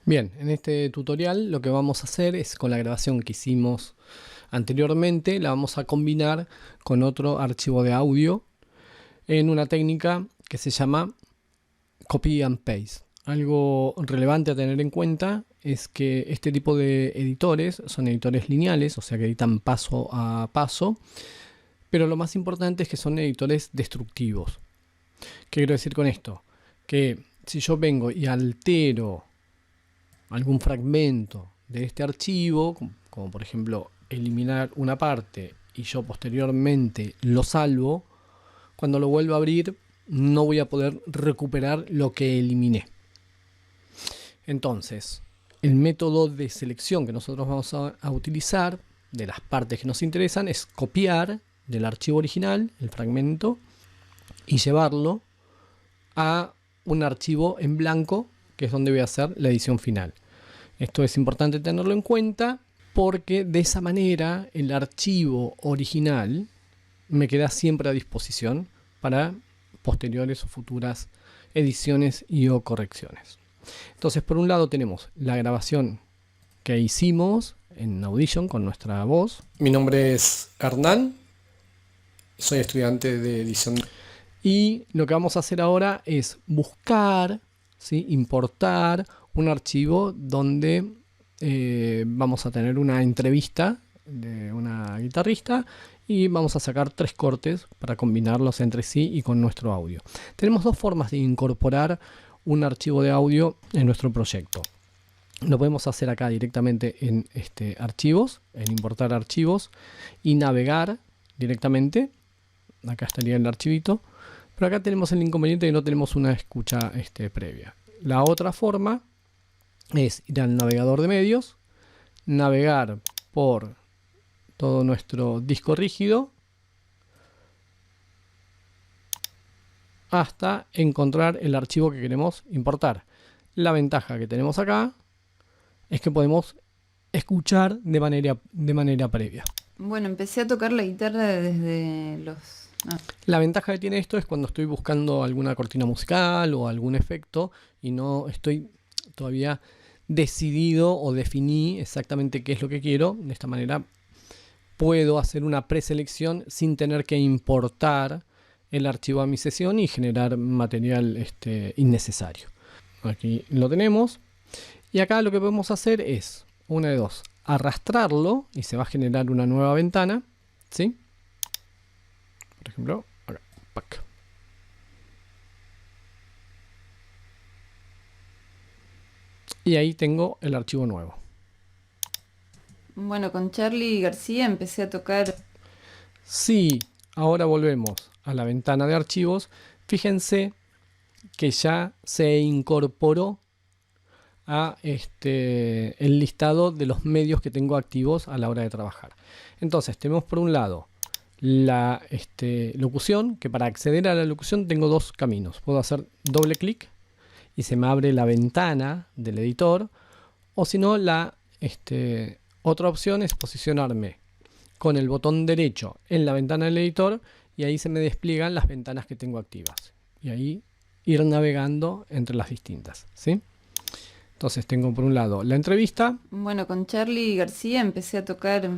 Bien, en este tutorial lo que vamos a hacer es, con la grabación que hicimos anteriormente, la vamos a combinar con otro archivo de audio en una técnica que se llama copy and paste. Algo relevante a tener en cuenta es que este tipo de editores son editores lineales, o sea que editan paso a paso, pero lo más importante es que son editores destructivos. ¿Qué quiero decir con esto? Que si yo vengo y altero algún fragmento de este archivo, como por ejemplo eliminar una parte y yo posteriormente lo salvo, cuando lo vuelva a abrir no voy a poder recuperar lo que eliminé. Entonces, el método de selección que nosotros vamos a utilizar de las partes que nos interesan es copiar del archivo original el fragmento y llevarlo a un archivo en blanco, que es donde voy a hacer la edición final. Esto es importante tenerlo en cuenta porque de esa manera el archivo original me queda siempre a disposición para posteriores o futuras ediciones y o correcciones. Entonces, por un lado tenemos la grabación que hicimos en Audition con nuestra voz. Mi nombre es Hernán, soy estudiante de edición. Y lo que vamos a hacer ahora es buscar, ¿sí?, importar un archivo donde vamos a tener una entrevista de una guitarrista y vamos a sacar 3 cortes para combinarlos entre sí y con nuestro audio. Tenemos 2 formas de incorporar un archivo de audio en nuestro proyecto. Lo podemos hacer acá directamente en archivos, en importar archivos y navegar directamente. Acá estaría el archivito, pero acá tenemos el inconveniente de que no tenemos una escucha previa. La otra forma es ir al navegador de medios, navegar por todo nuestro disco rígido hasta encontrar el archivo que queremos importar. La ventaja que tenemos acá es que podemos escuchar de manera previa. Bueno, empecé a tocar la guitarra desde los... La ventaja que tiene esto es cuando estoy buscando alguna cortina musical o algún efecto y no estoy todavía decidido o definí exactamente qué es lo que quiero. De esta manera puedo hacer una preselección sin tener que importar el archivo a mi sesión y generar material innecesario. Aquí lo tenemos. Y acá lo que podemos hacer es, una de dos, arrastrarlo y se va a generar una nueva ventana, ¿sí? Por ejemplo, acá, pack. Y ahí tengo el archivo nuevo. Bueno, con Charly García empecé a tocar... Sí, ahora volvemos a la ventana de archivos. Fíjense que ya se incorporó a el listado de los medios que tengo activos a la hora de trabajar. Entonces tenemos por un lado la locución, que para acceder a la locución tengo 2 caminos. Puedo hacer doble clic y se me abre la ventana del editor, o si no, la otra opción es posicionarme con el botón derecho en la ventana del editor y ahí se me despliegan las ventanas que tengo activas y ahí ir navegando entre las distintas, ¿sí? Entonces tengo por un lado la entrevista. Bueno, con Charly García empecé a tocar...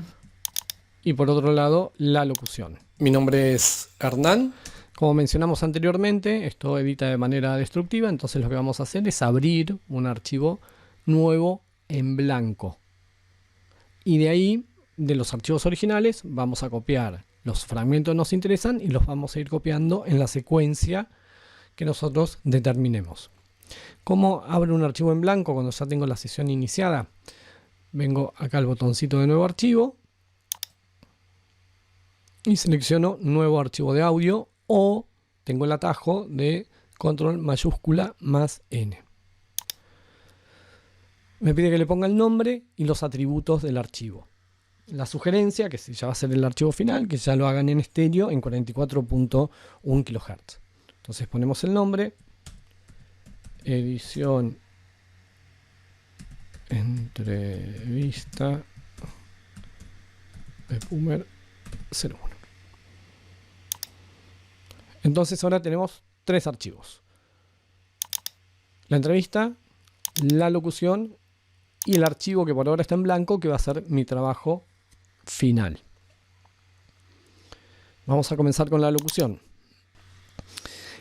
Y por otro lado, la locución. Mi nombre es Hernán. Como mencionamos anteriormente, esto edita de manera destructiva, entonces lo que vamos a hacer es abrir un archivo nuevo en blanco. Y de ahí, de los archivos originales, vamos a copiar los fragmentos que nos interesan y los vamos a ir copiando en la secuencia que nosotros determinemos. ¿Cómo abro un archivo en blanco cuando ya tengo la sesión iniciada? Vengo acá al botoncito de nuevo archivo y selecciono nuevo archivo de audio, o tengo el atajo de control mayúscula más N. Me pide que le ponga el nombre y los atributos del archivo. La sugerencia, que ya va a ser el archivo final, que ya lo hagan en estéreo en 44.1 kHz. Entonces ponemos el nombre, edición entrevista de Boomer 01. Entonces ahora tenemos 3 archivos: la entrevista, la locución y el archivo que por ahora está en blanco, que va a ser mi trabajo final. Vamos a comenzar con la locución.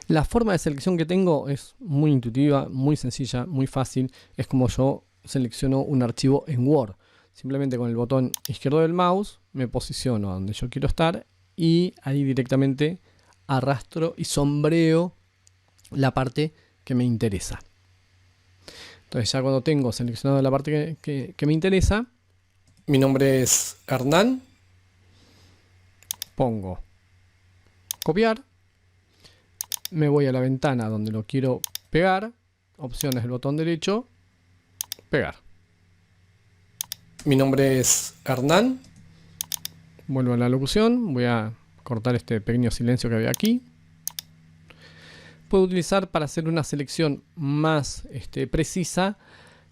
La forma de selección que tengo es muy intuitiva, muy sencilla, muy fácil. Es como yo selecciono un archivo en Word. Simplemente con el botón izquierdo del mouse me posiciono a donde yo quiero estar y ahí directamente arrastro y sombreo la parte que me interesa. Entonces ya cuando tengo seleccionado la parte que me interesa, mi nombre es Hernán, pongo copiar, me voy a la ventana donde lo quiero pegar, opciones del botón derecho, pegar. Mi nombre es Hernán. Vuelvo a la locución, voy a cortar este pequeño silencio que había aquí. Puedo utilizar para hacer una selección más precisa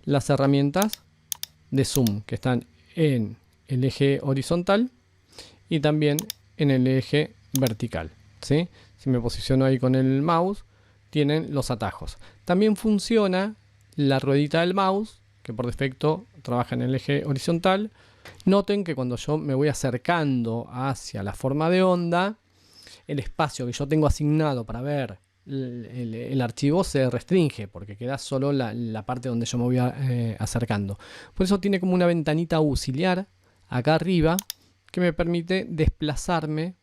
las herramientas de zoom que están en el eje horizontal y también en el eje vertical, ¿sí? Si me posiciono ahí con el mouse, tienen los atajos. También funciona la ruedita del mouse, que por defecto trabaja en el eje horizontal. Noten que cuando yo me voy acercando hacia la forma de onda, el espacio que yo tengo asignado para ver el archivo se restringe, porque queda solo la parte donde yo me voy acercando. Por eso tiene como una ventanita auxiliar acá arriba, que me permite desplazarme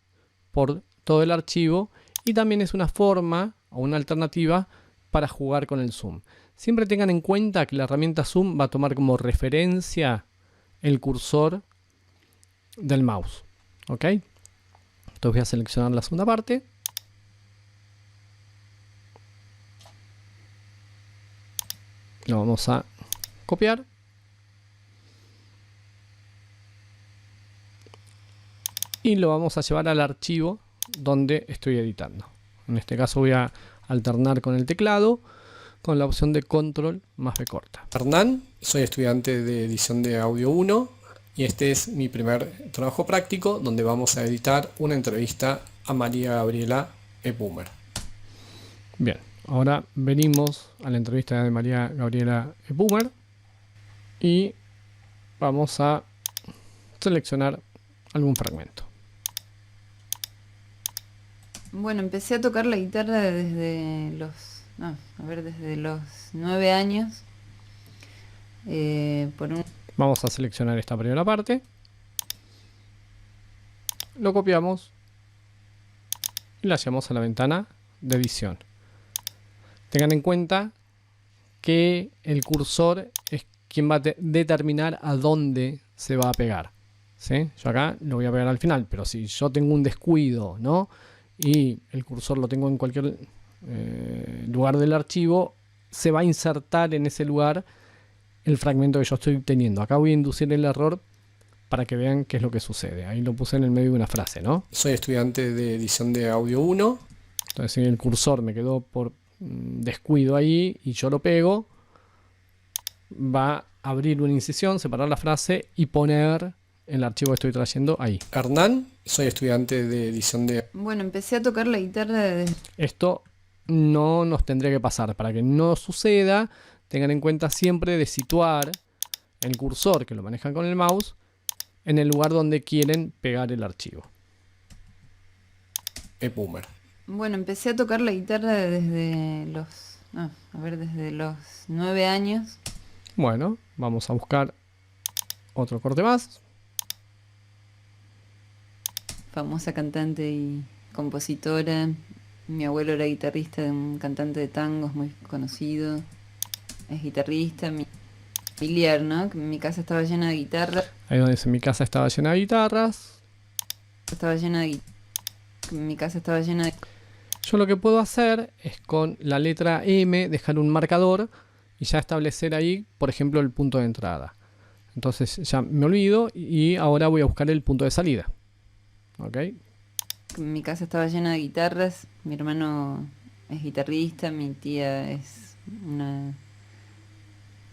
por todo el archivo, y también es una forma o una alternativa para jugar con el zoom. Siempre tengan en cuenta que la herramienta zoom va a tomar como referencia el cursor del mouse. ¿Ok? Entonces voy a seleccionar la segunda parte. Lo vamos a copiar. Y lo vamos a llevar al archivo donde estoy editando. En este caso voy a alternar con el teclado, con la opción de control más B corta. Hernán, soy estudiante de edición de audio 1 y este es mi primer trabajo práctico donde vamos a editar una entrevista a María Gabriela Epumer. Bien, ahora venimos a la entrevista de María Gabriela Epumer y vamos a seleccionar algún fragmento. Bueno, empecé a tocar la guitarra desde los 9 años. Vamos a seleccionar esta primera parte. Lo copiamos y la llevamos a la ventana de edición. Tengan en cuenta que el cursor es quien va a determinar a dónde se va a pegar, ¿sí? Yo acá lo voy a pegar al final, pero si yo tengo un descuido, ¿no?, y el cursor lo tengo en cualquier lugar del archivo, se va a insertar en ese lugar el fragmento que yo estoy teniendo. Acá voy a inducir el error para que vean qué es lo que sucede. Ahí lo puse en el medio de una frase, ¿no? Soy estudiante de edición de audio 1. Entonces, si el cursor me quedó por descuido ahí y yo lo pego, va a abrir una incisión, separar la frase y poner el archivo que estoy trayendo ahí. Hernán, soy estudiante de edición de... Bueno, empecé a tocar la guitarra desde... Esto no nos tendría que pasar. Para que no suceda, tengan en cuenta siempre de situar el cursor, que lo manejan con el mouse, en el lugar donde quieren pegar el archivo. Epumer. Bueno, empecé a tocar la guitarra desde los 9 años. Bueno, vamos a buscar otro corte más. Famosa cantante y compositora. Mi abuelo era guitarrista de un cantante de tangos muy conocido. Es guitarrista. Mi familiar, ¿no? Mi casa estaba llena de guitarras. Ahí donde dice mi casa estaba llena de guitarras. Mi casa estaba llena de... Yo lo que puedo hacer es con la letra M dejar un marcador y ya establecer ahí, por ejemplo, el punto de entrada. Entonces ya me olvido y ahora voy a buscar el punto de salida. ¿Ok? Mi casa estaba llena de guitarras. Mi hermano es guitarrista. Mi tía es una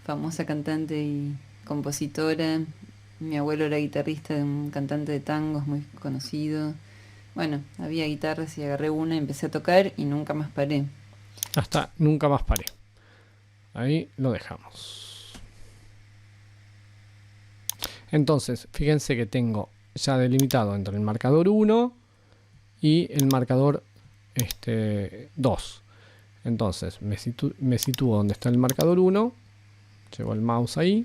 famosa cantante y compositora. Mi abuelo era guitarrista de un cantante de tangos muy conocido. Bueno, había guitarras y agarré una y empecé a tocar y nunca más paré. Hasta nunca más paré. ahí lo dejamos. Entonces, fíjense que tengo ya delimitado entre el marcador 1 y el marcador 2. Entonces, me sitúo donde está el marcador 1, llevo el mouse ahí,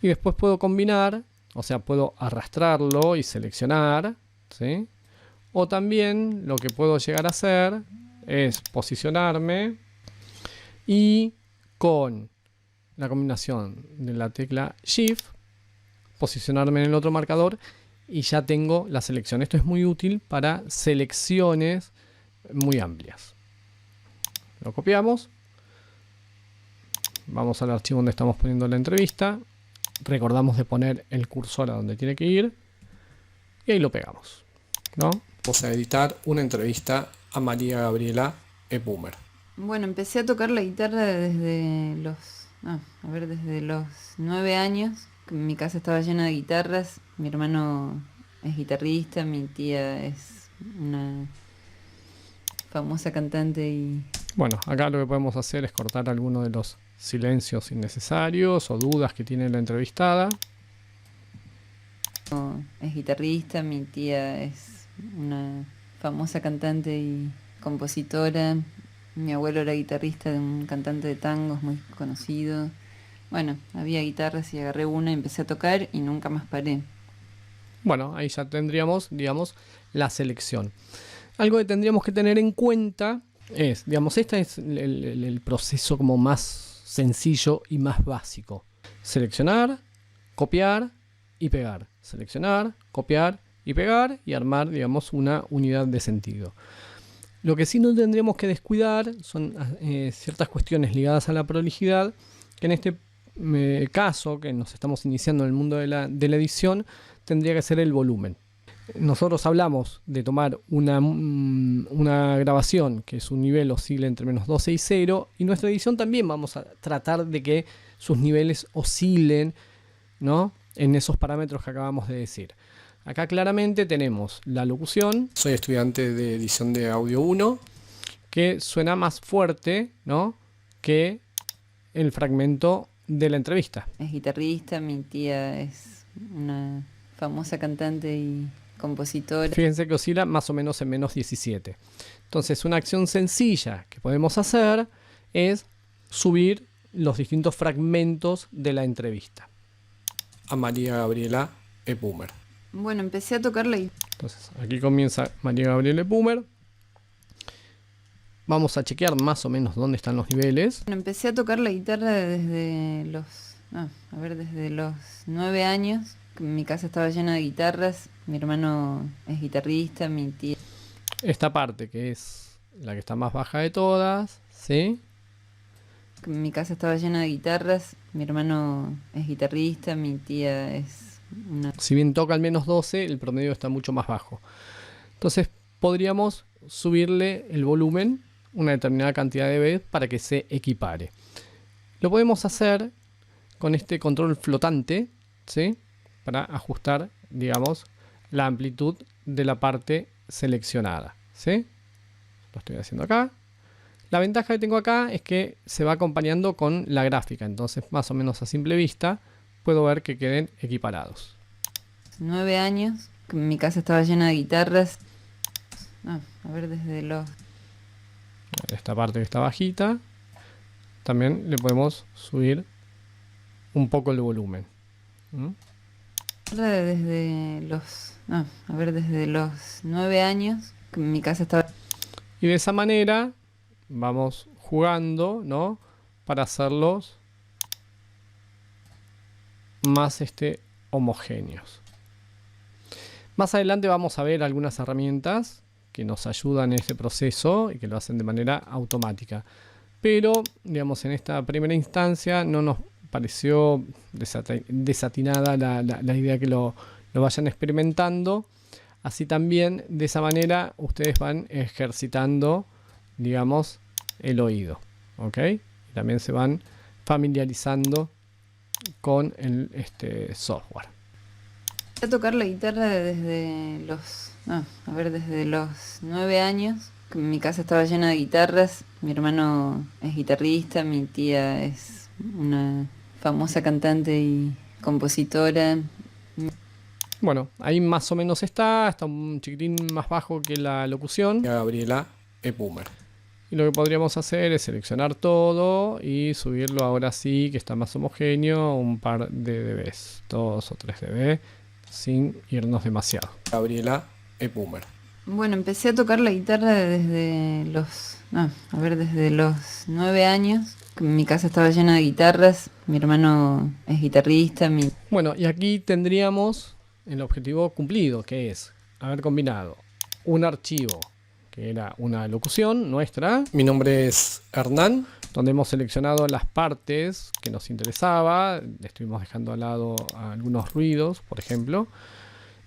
y después puedo combinar, o sea, puedo arrastrarlo y seleccionar, ¿sí? O también lo que puedo llegar a hacer es posicionarme y con la combinación de la tecla Shift posicionarme en el otro marcador y ya tengo la selección. Esto es muy útil para selecciones muy amplias. Lo copiamos, vamos al archivo donde estamos poniendo la entrevista, recordamos de poner el cursor a donde tiene que ir y ahí lo pegamos, ¿no? Vamos a editar una entrevista a María Gabriela Epumer. Bueno, empecé a tocar la guitarra desde los 9 años. Mi casa estaba llena de guitarras, mi hermano es guitarrista, mi tía es una famosa cantante y... Bueno, acá lo que podemos hacer es cortar algunos de los silencios innecesarios o dudas que tiene la entrevistada. Es guitarrista, mi tía es una famosa cantante y compositora. Mi abuelo era guitarrista de un cantante de tangos muy conocido. Bueno, había guitarras y agarré una y empecé a tocar y nunca más paré. Bueno, ahí ya tendríamos, digamos, la selección. Algo que tendríamos que tener en cuenta es, digamos, este es el proceso como más sencillo y más básico. Seleccionar, copiar y pegar. Seleccionar, copiar y pegar y armar, digamos, una unidad de sentido. Lo que sí no tendríamos que descuidar son ciertas cuestiones ligadas a la prolijidad, que en este caso, que nos estamos iniciando en el mundo de la edición, tendría que ser el volumen. Nosotros hablamos de tomar una grabación que su nivel oscile entre -12 y 0, y nuestra edición también vamos a tratar de que sus niveles oscilen, ¿no?, en esos parámetros que acabamos de decir. Acá claramente tenemos la locución. Soy estudiante de edición de audio 1, que suena más fuerte, ¿no?, que el fragmento de la entrevista. Es guitarrista, mi tía es una famosa cantante y compositora. Fíjense que oscila más o menos en -17. Entonces, una acción sencilla que podemos hacer es subir los distintos fragmentos de la entrevista a María Gabriela Epumer. Bueno, empecé a tocar la guitarra. Entonces, aquí comienza María Gabriela Epumer. Vamos a chequear más o menos dónde están los niveles. Bueno, empecé a tocar la guitarra desde los 9 años. Mi casa estaba llena de guitarras, mi hermano es guitarrista, mi tía... Esta parte, que es la que está más baja de todas, ¿sí? Mi casa estaba llena de guitarras, mi hermano es guitarrista, mi tía es una... Si bien toca al -12, el promedio está mucho más bajo. Entonces podríamos subirle el volumen una determinada cantidad de veces para que se equipare. Lo podemos hacer con este control flotante, ¿sí?, para ajustar, digamos, la amplitud de la parte seleccionada, ¿sí? Lo estoy haciendo acá. La ventaja que tengo acá es que se va acompañando con la gráfica, entonces más o menos a simple vista puedo ver que queden equiparados. 9 años, mi casa estaba llena de guitarras. Esta parte que está bajita, también le podemos subir un poco el volumen. Desde los 9 años, mi casa estaba... Y de esa manera vamos jugando, ¿no?, para hacerlos más homogéneos. Más adelante vamos a ver algunas herramientas que nos ayudan en este proceso y que lo hacen de manera automática. Pero, digamos, en esta primera instancia no nos pareció desatinada la idea que lo vayan experimentando. Así también, de esa manera, ustedes van ejercitando, digamos, el oído, ¿ok? Y también se van familiarizando con el software. A tocar la guitarra desde los 9 años. Mi casa estaba llena de guitarras, mi hermano es guitarrista, mi tía es una famosa cantante y compositora. Bueno, ahí más o menos está un chiquitín más bajo que la locución. Gabriela E. Boomer. Y lo que podríamos hacer es seleccionar todo y subirlo ahora sí, que está más homogéneo, un par de dBs, 2 o 3 dB, sin irnos demasiado. Gabriela E. Boomer. Bueno, empecé a tocar la guitarra desde desde los 9 años. Mi casa estaba llena de guitarras, mi hermano es guitarrista. Bueno, y aquí tendríamos el objetivo cumplido, que es haber combinado un archivo que era una locución nuestra. Mi nombre es Hernán, donde hemos seleccionado las partes que nos interesaba, estuvimos dejando al lado algunos ruidos, por ejemplo,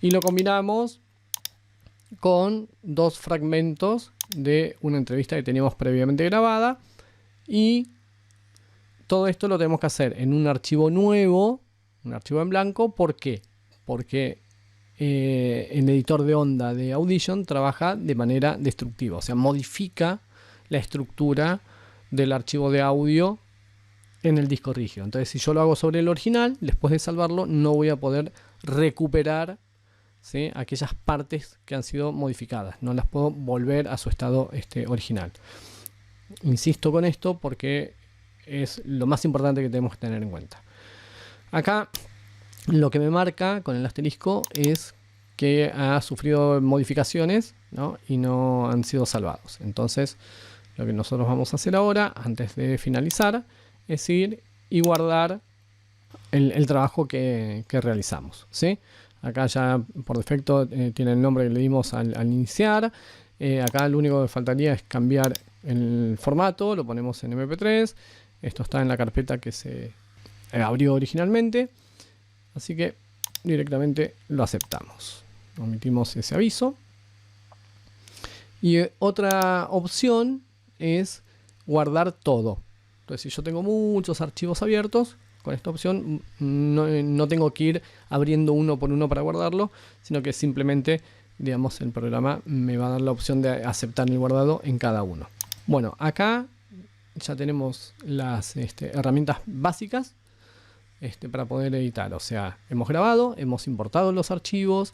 y lo combinamos con dos fragmentos de una entrevista que teníamos previamente grabada, y todo esto lo tenemos que hacer en un archivo nuevo, un archivo en blanco. ¿Por qué? Porque el editor de onda de Audition trabaja de manera destructiva, o sea, modifica la estructura del archivo de audio en el disco rígido. Entonces, si yo lo hago sobre el original, después de salvarlo, no voy a poder recuperar, ¿sí?, aquellas partes que han sido modificadas. No las puedo volver a su estado original. Insisto con esto porque es lo más importante que tenemos que tener en cuenta. Acá lo que me marca con el asterisco es que ha sufrido modificaciones, ¿no?, y no han sido salvados. Entonces, lo que nosotros vamos a hacer ahora, antes de finalizar, es ir y guardar el trabajo que realizamos, ¿sí? Acá ya por defecto tiene el nombre que le dimos al iniciar. Acá lo único que faltaría es cambiar el formato, lo ponemos en MP3. Esto está en la carpeta que se abrió originalmente, así que directamente lo aceptamos. Omitimos ese aviso. Y otra opción es guardar todo. Entonces, si yo tengo muchos archivos abiertos, con esta opción no tengo que ir abriendo uno por uno para guardarlo, sino que simplemente, digamos, el programa me va a dar la opción de aceptar el guardado en cada uno. Bueno, acá ya tenemos las herramientas básicas para poder editar. O sea, hemos grabado, hemos importado los archivos,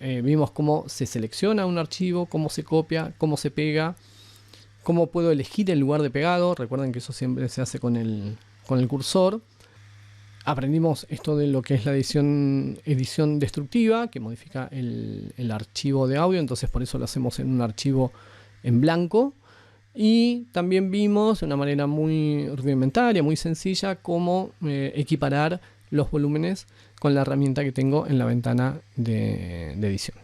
vimos cómo se selecciona un archivo, cómo se copia, cómo se pega, cómo puedo elegir el lugar de pegado. Recuerden que eso siempre se hace con el cursor. Aprendimos esto de lo que es la edición destructiva, que modifica el archivo de audio. Entonces, por eso lo hacemos en un archivo en blanco. Y también vimos de una manera muy rudimentaria, muy sencilla, cómo equiparar los volúmenes con la herramienta que tengo en la ventana de edición.